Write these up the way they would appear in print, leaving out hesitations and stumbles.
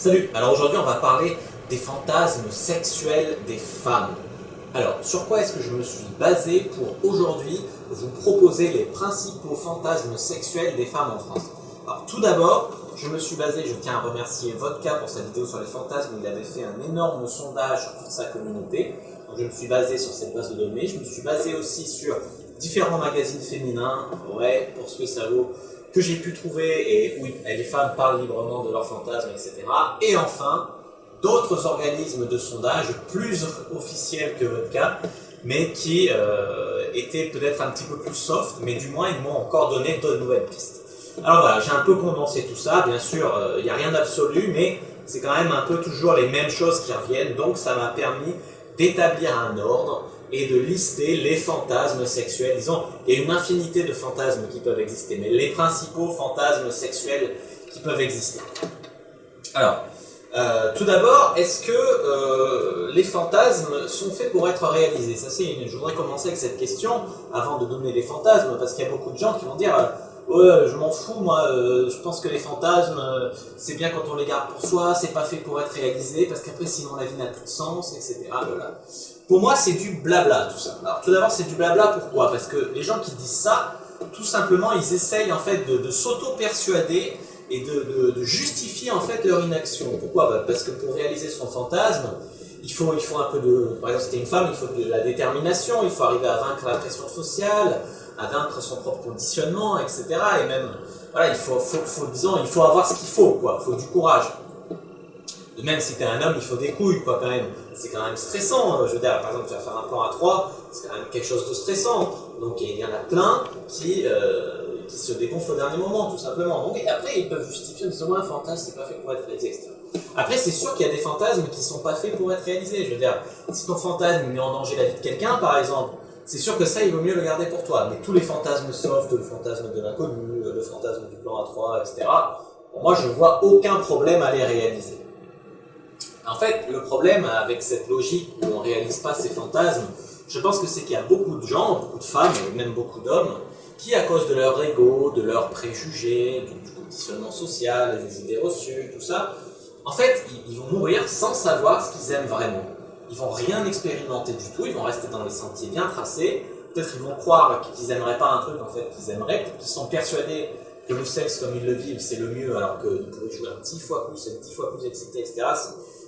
Salut, alors aujourd'hui on va parler des fantasmes sexuels des femmes. Alors, sur quoi est-ce que je me suis basé pour aujourd'hui vous proposer les principaux fantasmes sexuels des femmes en France? Alors tout d'abord, je me suis basé, je tiens à remercier Vodka pour sa vidéo sur les fantasmes, il avait fait un énorme sondage sur toute sa communauté. Donc je me suis basé sur cette base de données, je me suis basé aussi sur différents magazines féminins, ouais, pour ce que ça vaut, que j'ai pu trouver, et oui, les femmes parlent librement de leurs fantasmes, etc. Et enfin, d'autres organismes de sondage plus officiels que Vodka, mais qui étaient peut-être un petit peu plus soft, mais du moins ils m'ont encore donné de nouvelles pistes. Alors voilà, j'ai un peu condensé tout ça, bien sûr, il n'y a rien d'absolu, mais c'est quand même un peu toujours les mêmes choses qui reviennent, donc ça m'a permis d'établir un ordre et de lister les fantasmes sexuels. Disons, il y a une infinité de fantasmes qui peuvent exister, mais les principaux fantasmes sexuels qui peuvent exister. Alors, tout d'abord, est-ce que les fantasmes sont faits pour être réalisés? Ça, je voudrais commencer avec cette question avant de donner les fantasmes, parce qu'il y a beaucoup de gens qui vont dire ouais, je m'en fous, moi, je pense que les fantasmes, c'est bien quand on les garde pour soi, c'est pas fait pour être réalisé, parce qu'après, sinon la vie n'a plus de sens, etc. Voilà. Pour moi, c'est du blabla, tout ça. Alors, tout d'abord, c'est du blabla, pourquoi? Parce que les gens qui disent ça, tout simplement, ils essayent en fait de s'auto-persuader et de justifier en fait leur inaction. Pourquoi? Parce que pour réaliser son fantasme, il faut un peu de... Par exemple, si c'était une femme, il faut de la détermination, il faut arriver à vaincre la pression sociale, à vaincre son propre conditionnement, etc. Et même, voilà, il faut avoir ce qu'il faut, quoi. Il faut du courage. De même, si t'es un homme, il faut des couilles, quoi, quand même. C'est quand même stressant. Je veux dire, par exemple, tu vas faire un plan à 3, c'est quand même quelque chose de stressant. Donc, il y en a plein qui se dégonflent au dernier moment, tout simplement. Donc, et après, ils peuvent justifier en disant, ouais, un fantasme, c'est pas fait pour être réalisé, etc. Après, c'est sûr qu'il y a des fantasmes qui sont pas faits pour être réalisés. Je veux dire, si ton fantasme met en danger la vie de quelqu'un, par exemple, c'est sûr que ça, il vaut mieux le garder pour toi. Mais tous les fantasmes soft, le fantasme de l'inconnu, le fantasme du plan à 3, etc., pour moi, je vois aucun problème à les réaliser. En fait, le problème avec cette logique où on ne réalise pas ces fantasmes, je pense que c'est qu'il y a beaucoup de gens, beaucoup de femmes, et même beaucoup d'hommes, qui, à cause de leur ego, de leurs préjugés, du conditionnement social, des idées reçues, tout ça, en fait, ils vont mourir sans savoir ce qu'ils aiment vraiment. Ils vont rien expérimenter du tout, ils vont rester dans les sentiers bien tracés. Peut-être ils vont croire qu'ils n'aimeraient pas un truc en fait qu'ils aimeraient, peut-être qu'ils sont persuadés que le sexe comme ils le vivent c'est le mieux alors qu'ils pourraient jouer un 10 fois plus, être 10 fois plus excité, etc.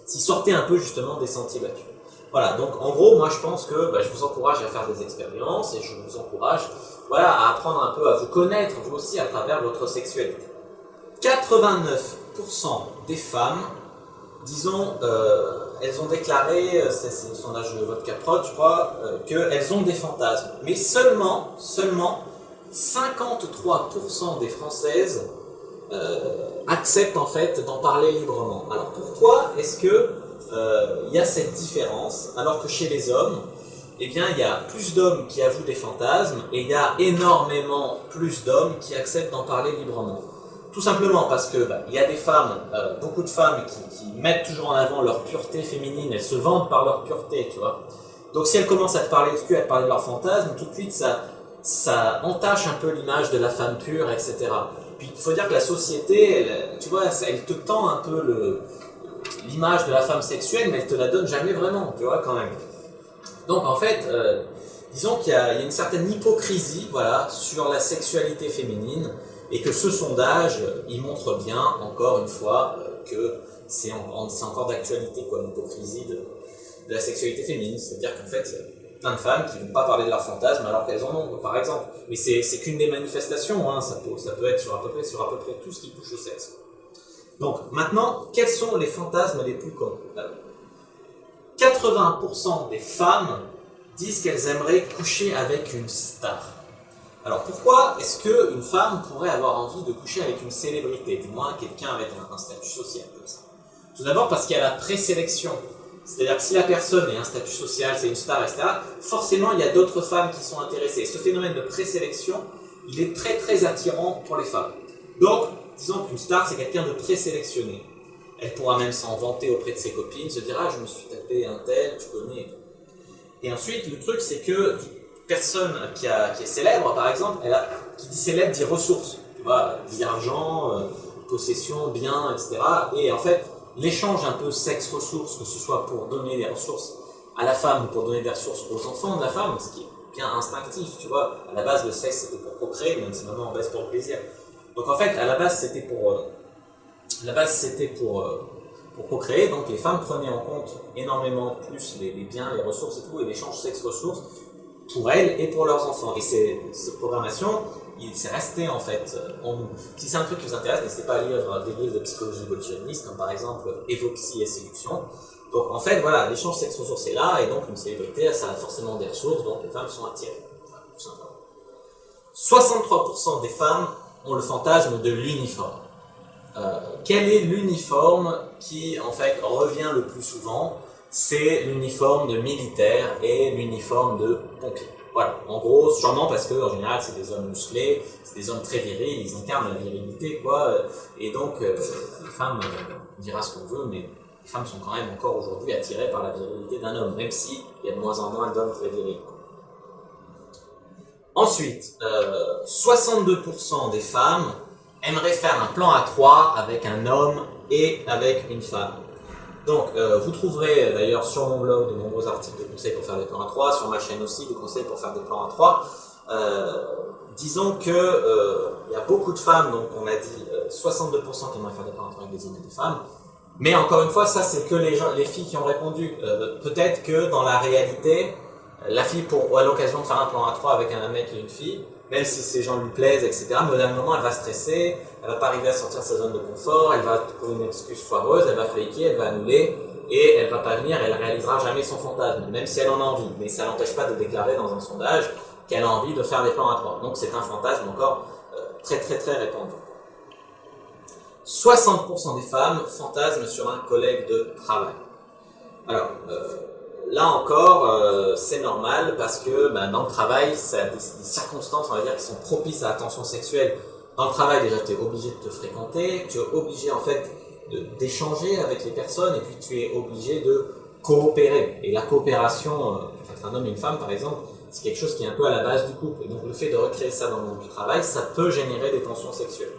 S'ils sortaient un peu justement des sentiers battus. Voilà, donc en gros, moi je pense que je vous encourage à faire des expériences et je vous encourage à apprendre un peu à vous connaître vous aussi à travers votre sexualité. 89% des femmes, disons, elles ont déclaré, c'est le sondage de Vodka Prod, je crois, qu'elles ont des fantasmes. Mais seulement 53% des Françaises acceptent en fait d'en parler librement. Alors pourquoi est-ce que y a cette différence alors que chez les hommes, eh bien il y a plus d'hommes qui avouent des fantasmes et il y a énormément plus d'hommes qui acceptent d'en parler librement? Tout simplement parce que il y a des femmes, beaucoup de femmes qui mettent toujours en avant leur pureté féminine, elles se vantent par leur pureté, tu vois. Donc si elles commencent à te parler de cul, à te parler de leurs fantasmes, tout de suite ça entache un peu l'image de la femme pure, etc. Puis il faut dire que la société, tu vois, elle te tend un peu l'image de la femme sexuelle, mais elle te la donne jamais vraiment, tu vois, quand même. Donc en fait, disons qu'il y a une certaine hypocrisie, voilà, sur la sexualité féminine, et que ce sondage, il montre bien, encore une fois, que c'est encore d'actualité, quoi, l'hypocrisie de la sexualité féminine. C'est-à-dire qu'en fait, il y a plein de femmes qui ne vont pas parler de leurs fantasmes alors qu'elles en ont, par exemple. Mais c'est qu'une des manifestations, hein, ça peut être sur à peu près tout ce qui touche au sexe. Donc, maintenant, quels sont les fantasmes les plus communs? 80% des femmes disent qu'elles aimeraient coucher avec une star. Alors pourquoi est-ce qu'une femme pourrait avoir envie de coucher avec une célébrité, du moins quelqu'un avec un statut social comme ça? Tout d'abord parce qu'il y a la présélection. C'est-à-dire que si la personne est un statut social, c'est une star, etc., forcément il y a d'autres femmes qui sont intéressées. Ce phénomène de présélection, il est très très attirant pour les femmes. Donc, disons qu'une star c'est quelqu'un de présélectionné. Elle pourra même s'en vanter auprès de ses copines, se dire « Ah, je me suis tapé un tel, tu connais. » Et ensuite, le truc c'est que personne qui est célèbre, par exemple, qui dit célèbre dit ressources, tu vois, dit argent, possession, biens, etc. Et en fait, l'échange un peu sexe-ressources, que ce soit pour donner des ressources à la femme ou pour donner des ressources aux enfants de la femme, ce qui est bien instinctif, tu vois. À la base, le sexe c'était pour procréer, même si maintenant on baisse pour le plaisir. Donc en fait, à la base c'était pour procréer, donc les femmes prenaient en compte énormément plus les biens, les ressources et tout, et l'échange sexe-ressources pour elles et pour leurs enfants. Et cette programmation, c'est resté en fait en nous. Si c'est un truc qui vous intéresse, n'hésitez pas à lire des livres de psychologie évolutionniste, comme par exemple Évoxie et séduction. Donc en fait, voilà, l'échange sexe-ressources est là, et donc une célébrité, ça a forcément des ressources, donc les femmes sont attirées. Voilà, tout simplement. 63% des femmes ont le fantasme de l'uniforme. Quel est l'uniforme qui en fait revient le plus souvent? C'est l'uniforme de militaire et l'uniforme de pompier. Voilà, en gros, sûrement parce que en général c'est des hommes musclés, c'est des hommes très virils, ils incarnent la virilité, quoi. Et donc les femmes, on dira ce qu'on veut, mais les femmes sont quand même encore aujourd'hui attirées par la virilité d'un homme, même s'il y a de moins en moins d'hommes très virils. Ensuite, 62% des femmes aimeraient faire un plan à trois avec un homme et avec une femme. Donc, vous trouverez d'ailleurs sur mon blog de nombreux articles de conseils pour faire des plans à trois, sur ma chaîne aussi des conseils pour faire des plans à trois. Disons que il y a beaucoup de femmes, donc on a dit 62% qui aimeraient faire des plans à trois avec des hommes et des femmes. Mais encore une fois, ça c'est que les filles qui ont répondu. Peut-être que dans la réalité, la fille, à l'occasion de faire un plan à trois avec un mec et une fille, même si ces gens lui plaisent, etc., mais au dernier moment, elle va stresser, elle va pas arriver à sortir de sa zone de confort, elle va trouver une excuse foireuse, elle va faker, elle va annuler, et elle va pas venir, elle réalisera jamais son fantasme, même si elle en a envie. Mais ça n'empêche pas de déclarer dans un sondage qu'elle a envie de faire des plans à trois. Donc c'est un fantasme encore très très très répandu. 60% des femmes fantasment sur un collègue de travail. Alors, là encore, c'est normal parce que dans le travail, ça a des circonstances, on va dire, qui sont propices à la tension sexuelle. Dans le travail, déjà, tu es obligé de te fréquenter, tu es obligé en fait d'échanger avec les personnes et puis tu es obligé de coopérer. Et la coopération, entre un homme et une femme par exemple, c'est quelque chose qui est un peu à la base du couple. Et donc le fait de recréer ça dans le monde du travail, ça peut générer des tensions sexuelles.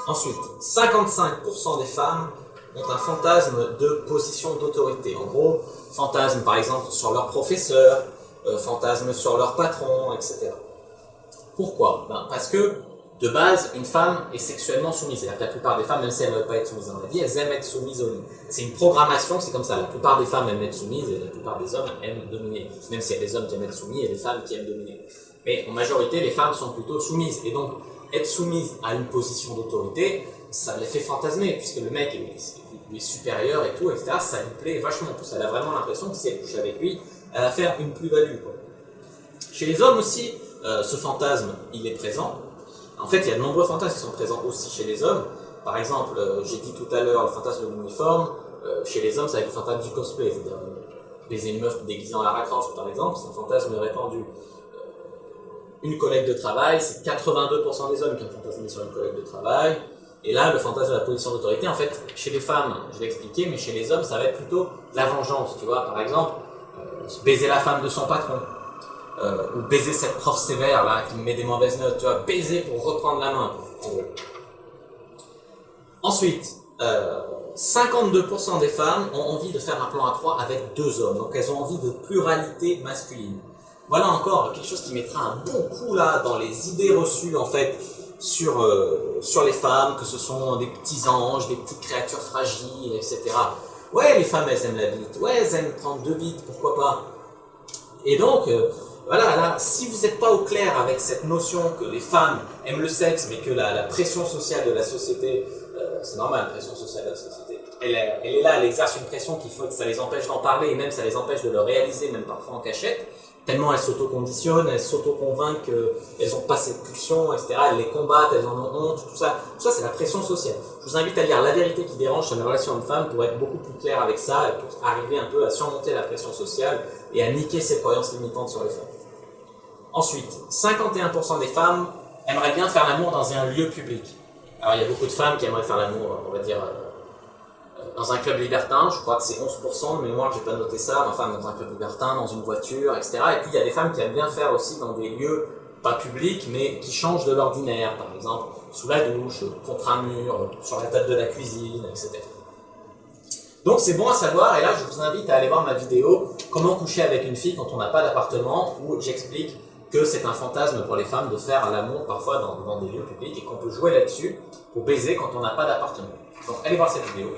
Ensuite, 55% des femmes ont un fantasme de position d'autorité. En gros, fantasme par exemple sur leur professeur, fantasme sur leur patron, etc. Pourquoi? Parce que de base, une femme est sexuellement soumise. C'est-à-dire que la plupart des femmes, même si elles ne veulent pas être soumises dans la vie, elles aiment être soumises au lit. C'est une programmation, c'est comme ça. La plupart des femmes aiment être soumises et la plupart des hommes aiment dominer. Même s'il y a des hommes qui aiment être soumis et des femmes qui aiment dominer. Mais en majorité, les femmes sont plutôt soumises. Et donc, être soumise à une position d'autorité, ça les fait fantasmer, puisque le mec est supérieur et tout, etc. Ça lui plaît vachement. En plus, elle a vraiment l'impression que si elle couche avec lui, elle va faire une plus-value. Chez les hommes aussi, ce fantasme, il est présent. En fait, il y a de nombreux fantasmes qui sont présents aussi chez les hommes. Par exemple, j'ai dit tout à l'heure le fantasme de l'uniforme. Chez les hommes, ça va être le fantasme du cosplay, c'est-à-dire baiser une meuf déguisée en Lara Croft, par exemple, c'est un fantasme répandu. Une collègue de travail, c'est 82% des hommes qui ont fantasmé sur une collègue de travail. Et là, le fantasme de la position d'autorité, en fait, chez les femmes, je l'ai expliqué, mais chez les hommes, ça va être plutôt la vengeance, tu vois. Par exemple, baiser la femme de son patron. Ou baiser cette prof sévère là qui me met des mauvaises notes, tu vois, baiser pour reprendre la main, en gros. Ensuite, 52% des femmes ont envie de faire un plan à trois avec deux hommes, donc elles ont envie de pluralité masculine. Voilà encore quelque chose qui mettra un bon coup là dans les idées reçues en fait sur les femmes, que ce sont des petits anges, des petites créatures fragiles, etc. Ouais, les femmes elles aiment la bite, ouais elles aiment prendre deux bites, pourquoi pas. Et donc, voilà, là, si vous n'êtes pas au clair avec cette notion que les femmes aiment le sexe, mais que la pression sociale de la société, c'est normal, la pression sociale de la société, elle est là, elle exerce une pression qu'il faut que ça les empêche d'en parler, et même ça les empêche de le réaliser, même parfois en cachette, tellement elles s'autoconditionnent, elles s'auto-convainquent qu'elles n'ont pas cette pulsion, etc. Elles les combattent, elles en ont honte, tout ça. Tout ça, c'est la pression sociale. Je vous invite à lire La vérité qui dérange sur la relation homme-femme pour être beaucoup plus clair avec ça et pour arriver un peu à surmonter la pression sociale et à niquer ces croyances limitantes sur les femmes. Ensuite, 51% des femmes aimeraient bien faire l'amour dans un lieu public. Alors, il y a beaucoup de femmes qui aimeraient faire l'amour, on va dire, dans un club libertin, je crois que c'est 11% de mémoire, j'ai pas noté ça, mais enfin dans un club libertin, dans une voiture, etc. Et puis il y a des femmes qui aiment bien faire aussi dans des lieux pas publics, mais qui changent de l'ordinaire, par exemple sous la douche, contre un mur, sur la table de la cuisine, etc. Donc c'est bon à savoir, et là je vous invite à aller voir ma vidéo « Comment coucher avec une fille quand on n'a pas d'appartement » où j'explique que c'est un fantasme pour les femmes de faire l'amour parfois dans des lieux publics et qu'on peut jouer là-dessus pour baiser quand on n'a pas d'appartement. Donc allez voir cette vidéo.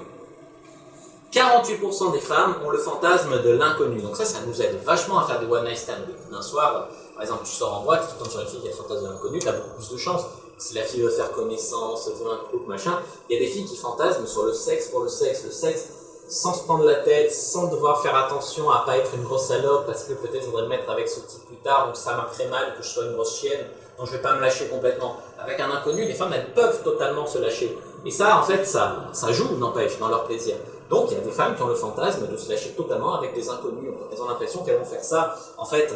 48% des femmes ont le fantasme de l'inconnu. Donc ça nous aide vachement à faire des one night stands. D'un soir, par exemple, tu sors en boîte, tu tombes sur une fille qui a le fantasme de l'inconnu, tu as beaucoup plus de chances. Si la fille veut faire connaissance, veut un couple, machin, il y a des filles qui fantasment sur le sexe pour le sexe sans se prendre la tête, sans devoir faire attention à pas être une grosse salope parce que peut-être je voudrais me mettre avec ce type plus tard, donc ça marquerait mal que je sois une grosse chienne, donc je vais pas me lâcher complètement. Avec un inconnu, les femmes elles peuvent totalement se lâcher. Et ça, en fait, ça joue, n'empêche, dans leur plaisir. Donc il y a des femmes qui ont le fantasme de se lâcher totalement avec des inconnus. Elles ont l'impression qu'elles vont faire ça, en fait,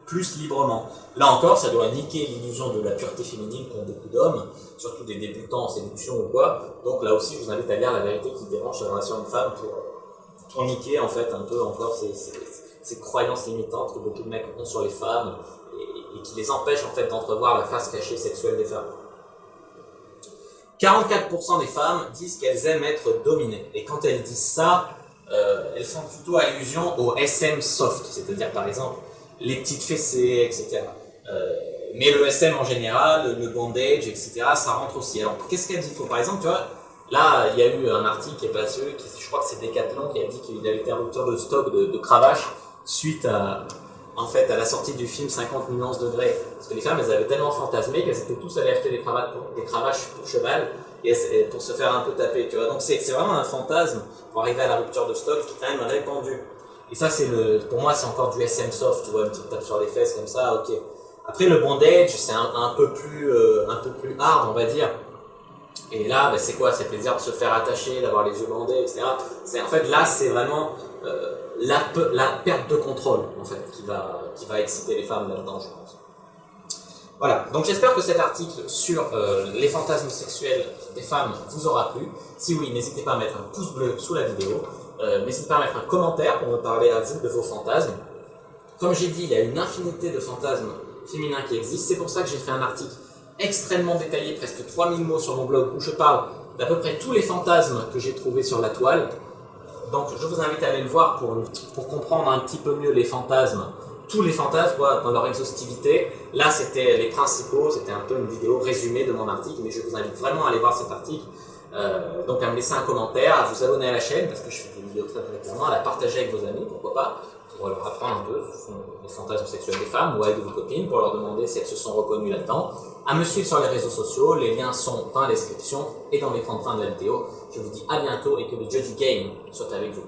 plus librement. Là encore, ça doit niquer l'illusion de la pureté féminine qu'ont beaucoup d'hommes, surtout des débutants en séduction ou quoi. Donc là aussi, je vous invite à lire La vérité qui dérange la relation homme-femme pour niquer en fait un peu encore ces croyances limitantes que beaucoup de mecs ont sur les femmes et qui les empêchent en fait d'entrevoir la face cachée sexuelle des femmes. 44% des femmes disent qu'elles aiment être dominées. Et quand elles disent ça, elles font plutôt allusion au SM soft, c'est-à-dire par exemple les petites fessées, etc. Mais le SM en général, le bondage, etc., ça rentre aussi. Alors, qu'est-ce qu'elle dit? Par exemple, tu vois, là, il y a eu un article qui est passé, je crois que c'est Decathlon qui a dit qu'il avait été un rupture de stock de cravaches suite à la sortie du film 50 nuances degrés. Parce que les femmes, elles avaient tellement fantasmé qu'elles étaient tous allées acheter des cravaches pour cheval et pour se faire un peu taper, tu vois. Donc, c'est vraiment un fantasme pour arriver à la rupture de stock qui est quand même répandu. Et ça, pour moi, c'est encore du SM soft, tu vois, une petite tape sur les fesses comme ça, ok. Après, le bondage, c'est un peu plus hard, on va dire. Et là, bah, c'est quoi? C'est le plaisir de se faire attacher, d'avoir les yeux bandés, etc. En fait, là, c'est vraiment la perte de contrôle, en fait, qui va exciter les femmes là-dedans, je pense. Voilà, donc j'espère que cet article sur les fantasmes sexuels des femmes vous aura plu. Si oui, n'hésitez pas à mettre un pouce bleu sous la vidéo. N'hésitez pas à mettre un commentaire pour me parler à vous de vos fantasmes. Comme j'ai dit, il y a une infinité de fantasmes féminins qui existent. C'est pour ça que j'ai fait un article extrêmement détaillé, presque 3000 mots sur mon blog, où je parle d'à peu près tous les fantasmes que j'ai trouvés sur la toile. Donc je vous invite à aller le voir pour comprendre un petit peu mieux les fantasmes, tous les fantasmes dans leur exhaustivité. Là, c'était les principaux, c'était un peu une vidéo résumée de mon article, mais je vous invite vraiment à aller voir cet article. Donc à me laisser un commentaire, à vous abonner à la chaîne, parce que je fais des vidéos très régulièrement, à la partager avec vos amis, pourquoi pas, pour leur apprendre un peu les fantasmes sexuels des femmes, ou avec vos copines, pour leur demander si elles se sont reconnues là-dedans. À me suivre sur les réseaux sociaux, les liens sont dans la description et dans l'écran de fin de la vidéo. Je vous dis à bientôt et que le jeu du game soit avec vous.